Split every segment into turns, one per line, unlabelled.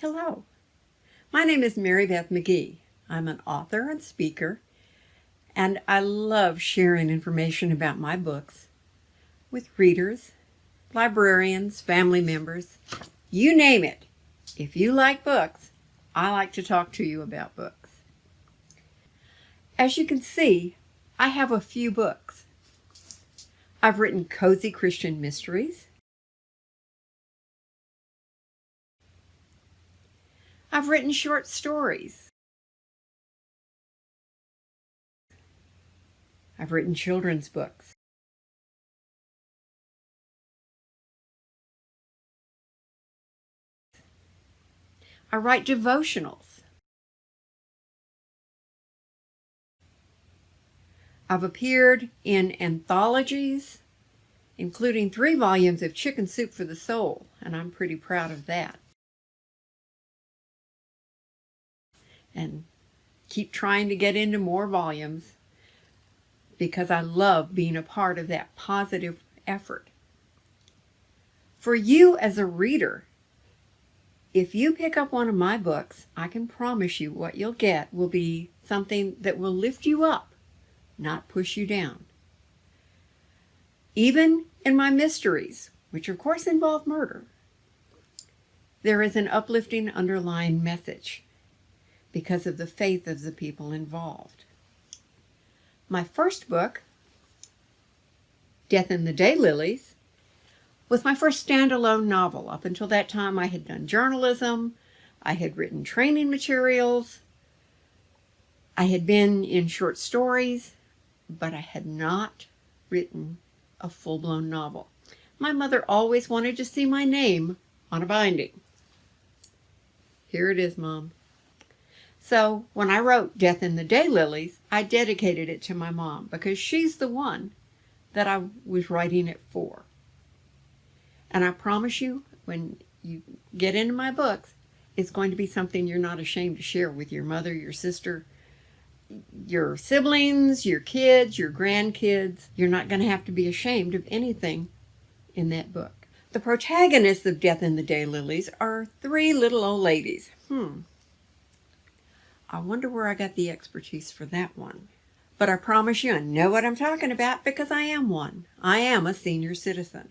Hello, my name is Mary Beth Magee. I'm an author and speaker, and I love sharing information about my books with readers, librarians, family members, you name it. If you like books, I like to talk to you about books. As you can see, I have a few books. I've written cozy Christian mysteries. I've written short stories. I've written children's books. I write devotionals. I've appeared in anthologies, including 3 volumes of Chicken Soup for the Soul, and I'm pretty proud of that. And keep trying to get into more volumes because I love being a part of that positive effort. For you as a reader, if you pick up one of my books, I can promise you what you'll get will be something that will lift you up, not push you down. Even in my mysteries, which of course involve murder, there is an uplifting underlying message because of the faith of the people involved. My first book, Death in the Daylilies, was my first standalone novel. Up until that time, I had done journalism, I had written training materials, I had been in short stories, but I had not written a full-blown novel. My mother always wanted to see my name on a binding. Here it is, Mom. So when I wrote Death in the Daylilies, I dedicated it to my mom because she's the one that I was writing it for. And I promise you, when you get into my books, it's going to be something you're not ashamed to share with your mother, your sister, your siblings, your kids, your grandkids. You're not going to have to be ashamed of anything in that book. The protagonists of Death in the Daylilies are 3 little old ladies. I wonder where I got the expertise for that one. But I promise you I know what I'm talking about because I am one. I am a senior citizen.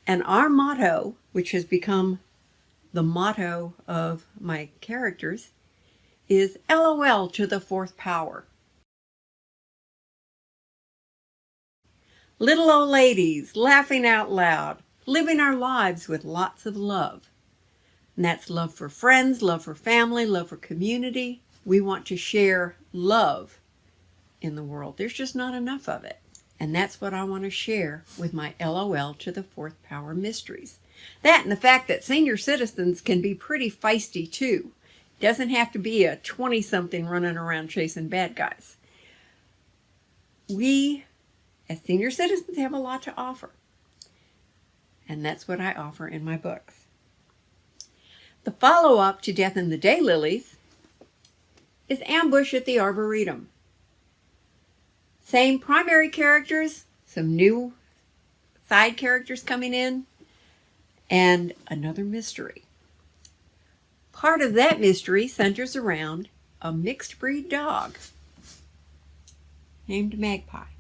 And our motto, which has become the motto of my characters, is LOL to the 4th power. Little old ladies, laughing out loud, living our lives with lots of love. And that's love for friends, love for family, love for community. We want to share love in the world. There's just not enough of it. And that's what I want to share with my LOL to the 4th power mysteries. That and the fact that senior citizens can be pretty feisty too. Doesn't have to be a 20-something running around chasing bad guys. We, as senior citizens, have a lot to offer. And that's what I offer in my books. The follow-up to Death in the Daylilies is Ambush at the Arboretum. Same primary characters, some new side characters coming in, and another mystery. Part of that mystery centers around a mixed breed dog named Magpie.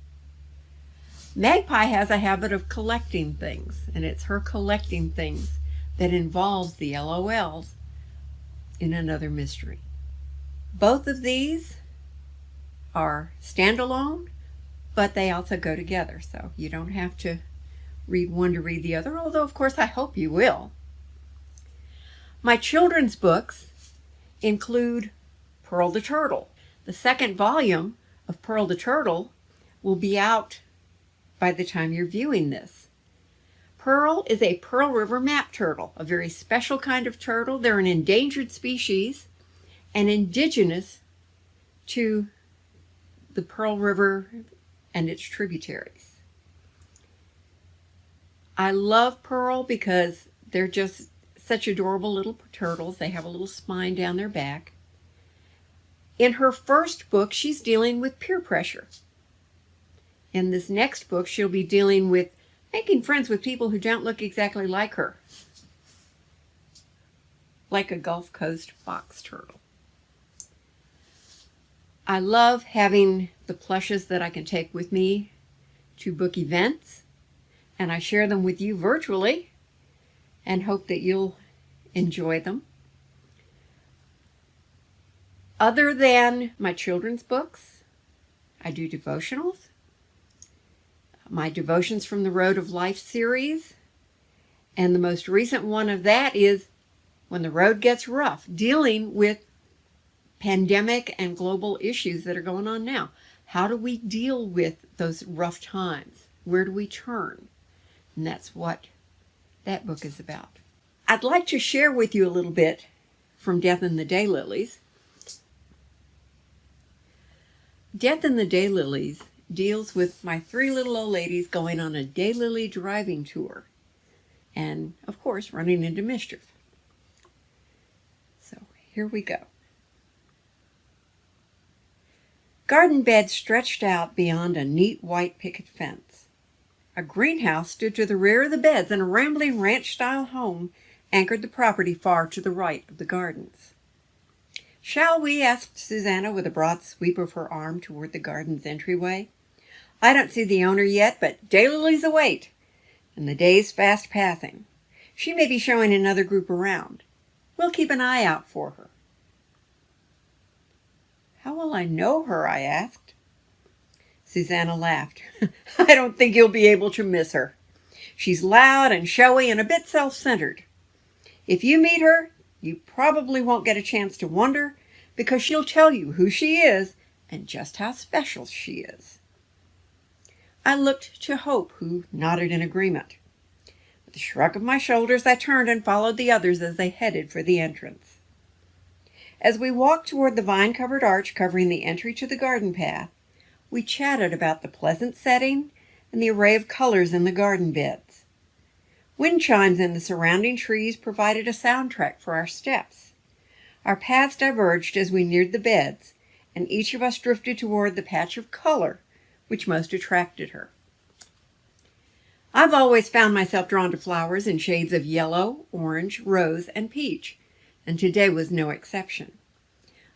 Magpie has a habit of collecting things, and it's her collecting things that involves the LOLs in another mystery. Both of these are standalone, but they also go together, so you don't have to read one to read the other, although of course I hope you will. My children's books include Pearl the Turtle. The 2nd volume of Pearl the Turtle will be out by the time you're viewing this. Pearl is a Pearl River map turtle, a very special kind of turtle. They're an endangered species and indigenous to the Pearl River and its tributaries. I love Pearl because they're just such adorable little turtles. They have a little spine down their back. In her first book, she's dealing with peer pressure. In this next book, she'll be dealing with making friends with people who don't look exactly like her. like a Gulf Coast box turtle. I love having the plushes that I can take with me to book events, and I share them with you virtually and hope that you'll enjoy them. Other than my children's books, I do devotionals. My Devotions from the Road of Life series, and the most recent one of that is When the Road Gets Rough, dealing with pandemic and global issues that are going on now. How do we deal with those rough times? Where do we turn? And that's what that book is about. I'd like to share with you a little bit from Death in the Daylilies. Death in the Daylilies deals with my three little old ladies going on a daylily driving tour and, of course, running into mischief. So here we go. Garden beds stretched out beyond a neat white picket fence. A greenhouse stood to the rear of the beds, and a rambling ranch-style home anchored the property far to the right of the gardens. "Shall we?" asked Susanna with a broad sweep of her arm toward the garden's entryway. "I don't see the owner yet, but daylilies await, and the day's fast passing. She may be showing another group around. We'll keep an eye out for her." "How will I know her?" I asked. Susanna laughed. "I don't think you'll be able to miss her. She's loud and showy and a bit self-centered. If you meet her, you probably won't get a chance to wonder, because she'll tell you who she is and just how special she is." I looked to Hope, who nodded in agreement. With a shrug of my shoulders, I turned and followed the others as they headed for the entrance. As we walked toward the vine-covered arch covering the entry to the garden path, we chatted about the pleasant setting and the array of colors in the garden beds. Wind chimes in the surrounding trees provided a soundtrack for our steps. Our paths diverged as we neared the beds, and each of us drifted toward the patch of color which most attracted her. I've always found myself drawn to flowers in shades of yellow, orange, rose, and peach, and today was no exception.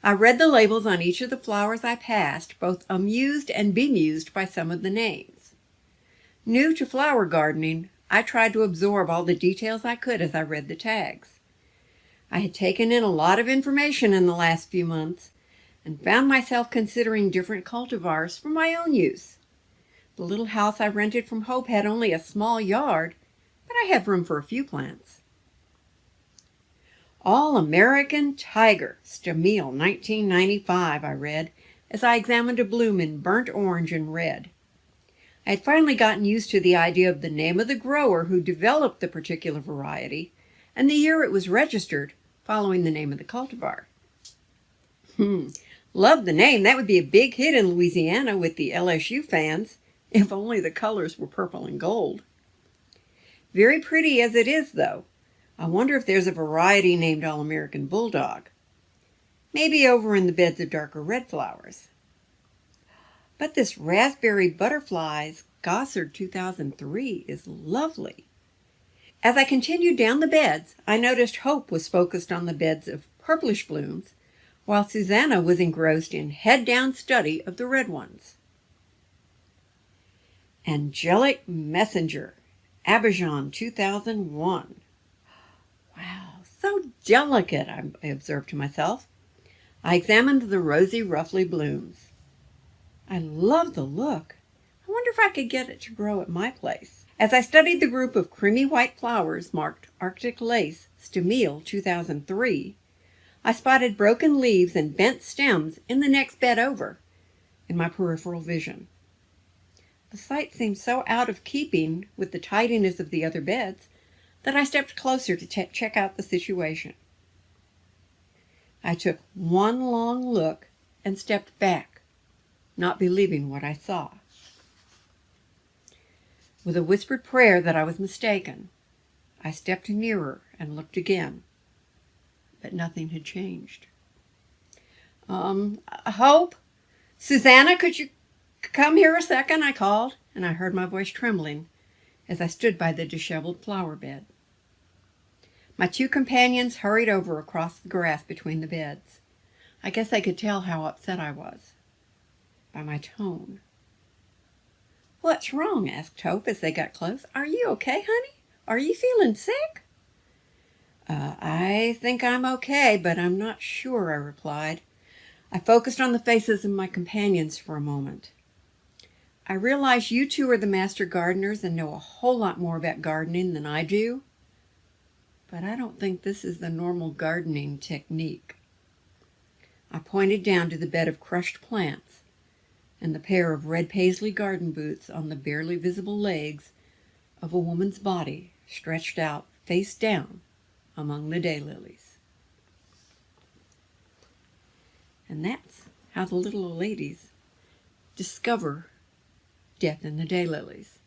I read the labels on each of the flowers I passed, both amused and bemused by some of the names. New to flower gardening, I tried to absorb all the details I could as I read the tags. I had taken in a lot of information in the last few months and found myself considering different cultivars for my own use. The little house I rented from Hope had only a small yard, but I had room for a few plants. All-American Tiger, Stamile, 1995, I read, as I examined a bloom in burnt orange and red. I had finally gotten used to the idea of the name of the grower who developed the particular variety and the year it was registered, following the name of the cultivar. Love the name. That would be a big hit in Louisiana with the LSU fans, if only the colors were purple and gold. Very pretty as it is, though. I wonder if there's a variety named All-American Bulldog. Maybe over in the beds of darker red flowers. But this Raspberry Butterflies Gossard 2003 is lovely. As I continued down the beds, I noticed Hope was focused on the beds of purplish blooms, while Susanna was engrossed in head-down study of the red ones. Angelic Messenger, Abidjan 2001. Wow, so delicate, I observed to myself. I examined the rosy, roughly blooms. I love the look. I wonder if I could get it to grow at my place. As I studied the group of creamy white flowers marked Arctic Lace, Stamile 2003, I spotted broken leaves and bent stems in the next bed over in my peripheral vision. The sight seemed so out of keeping with the tidiness of the other beds that I stepped closer to check out the situation. I took one long look and stepped back, not believing what I saw. With a whispered prayer that I was mistaken, I stepped nearer and looked again, but nothing had changed. Hope? Susanna, could you come here a second? I called, and I heard my voice trembling as I stood by the disheveled flower bed. My two companions hurried over across the grass between the beds. I guess they could tell how upset I was by my tone. "What's wrong?" asked Hope as they got close. "Are you okay, honey? Are you feeling sick?" I think I'm okay, but I'm not sure," I replied. I focused on the faces of my companions for a moment. "I realize you two are the master gardeners and know a whole lot more about gardening than I do, but I don't think this is the normal gardening technique." I pointed down to the bed of crushed plants and the pair of red paisley garden boots on the barely visible legs of a woman's body stretched out face down among the daylilies. And that's how the little ladies discover death in the daylilies.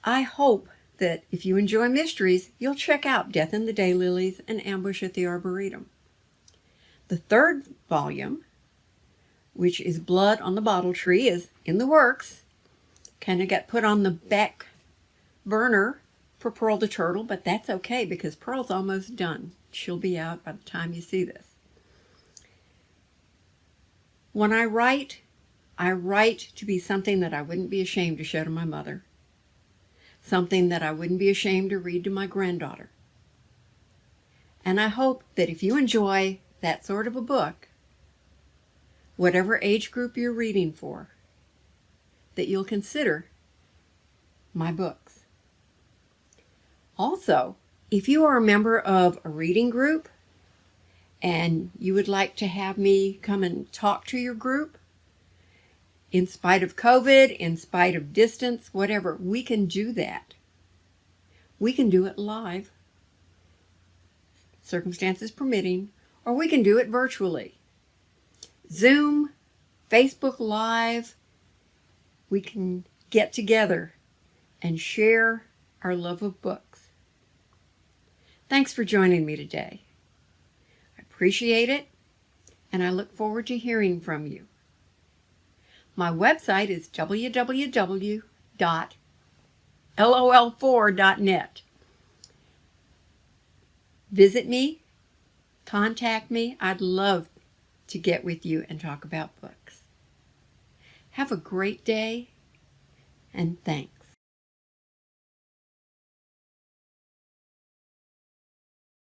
I hope that if you enjoy mysteries, you'll check out Death in the Daylilies and Ambush at the Arboretum. The third volume, which is Blood on the Bottle Tree, is in the works. Kind of got put on the back burner for Pearl the Turtle, but that's okay because Pearl's almost done. She'll be out by the time you see this. When I write to be something that I wouldn't be ashamed to show to my mother, something that I wouldn't be ashamed to read to my granddaughter. And I hope that if you enjoy that sort of a book, whatever age group you're reading for, that you'll consider my books. Also, if you are a member of a reading group and you would like to have me come and talk to your group, in spite of COVID, in spite of distance, whatever, we can do that. We can do it live, circumstances permitting, or we can do it virtually. Zoom, Facebook Live, we can get together and share our love of books. Thanks for joining me today. I appreciate it, and I look forward to hearing from you. My website is www.lol4.net. Visit me, contact me. I'd love to get with you and talk about books. Have a great day, and thanks.